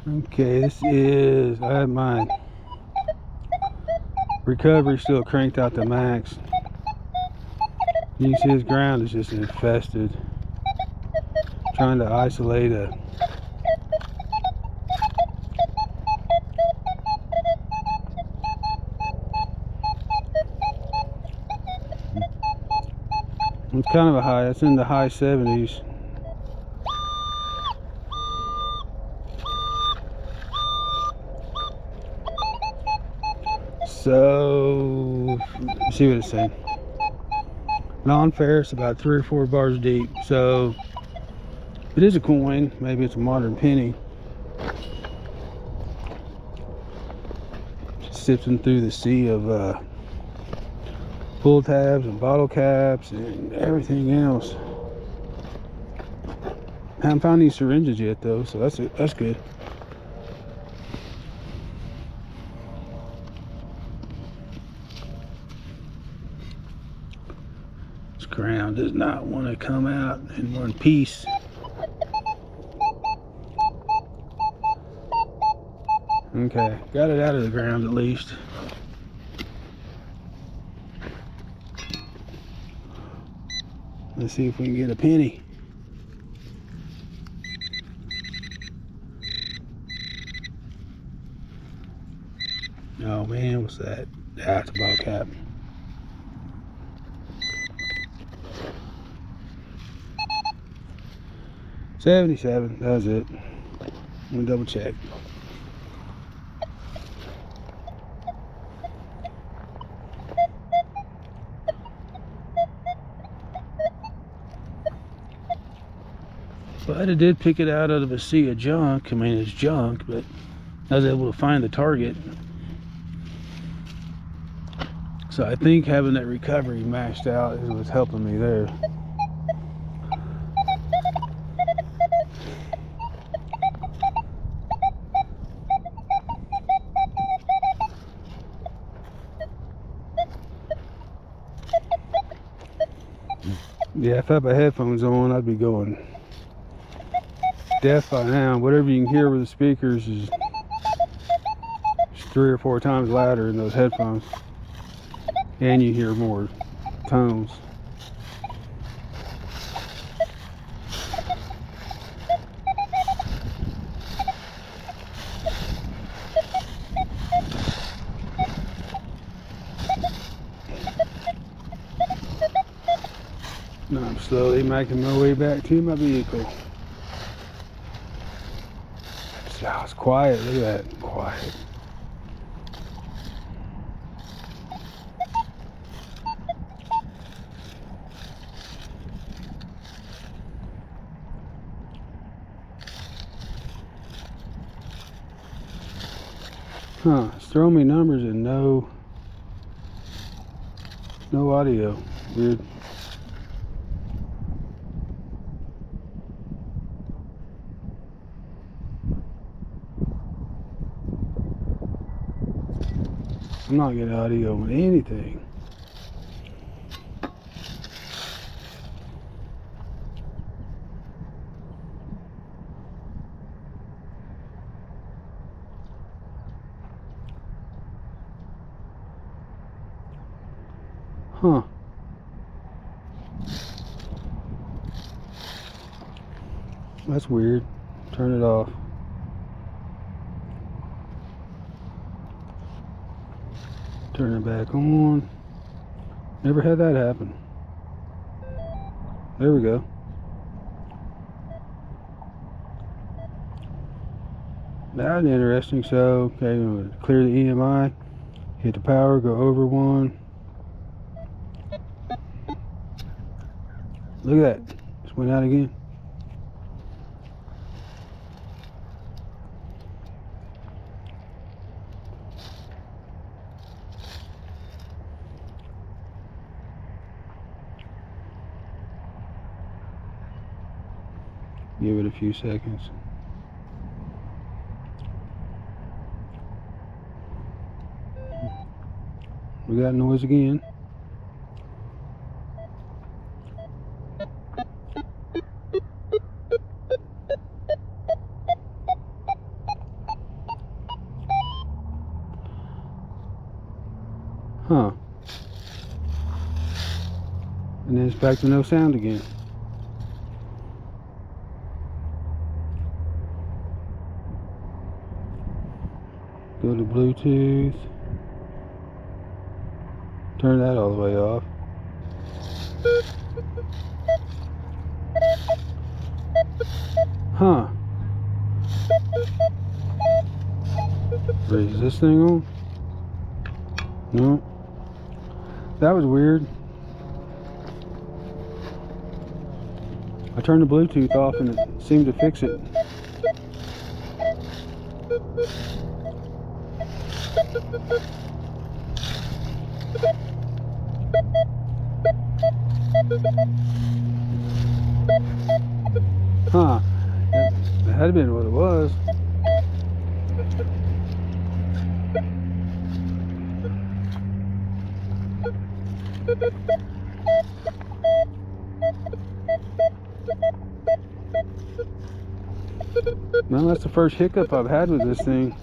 Okay, I have my recovery still cranked out to max. You can see this ground is just infested. Trying to isolate a it's kind of a high, it's in the high 70s. So, let's see what it's saying. Non-ferrous, about 3 or 4 bars deep. So, it is a coin. Maybe it's a modern penny. Sifting through the sea of pull tabs and bottle caps and everything else. Haven't found these syringes yet, though, so that's good. This ground does not want to come out in one piece. Okay, got it out of the ground at least. Let's see if we can get a penny. Oh man, what's that? That's a bottle cap. $77, that was it. I'm gonna double check. But I did pick it out of a sea of junk. I mean, it's junk, but I was able to find the target. So I think having that recovery maxed out is what's helping me there. Yeah, if I had my headphones on, I'd be going deaf by now. Whatever you can hear with the speakers is 3 or 4 times louder in those headphones. And you hear more tones. Now I'm slowly making my way back to my vehicle. Oh, it's quiet. Look at that. Quiet. Huh, it's throwing me numbers and no audio. Weird. I'm not getting audio on anything. Huh. That's weird. Turn it off. Turn it back on. Never had that happen. There we go. That's interesting. So, okay, I'm going to clear the EMI, hit the power, go over one. Look at that. Just went out again. Give it a few seconds. We got noise again. Back to no sound again. Go to Bluetooth. Turn that all the way off. Huh. Is this thing on? No. That was weird. I turned the Bluetooth off and it seemed to fix it. Huh. That had been what it was. Well, that's the first hiccup I've had with this thing.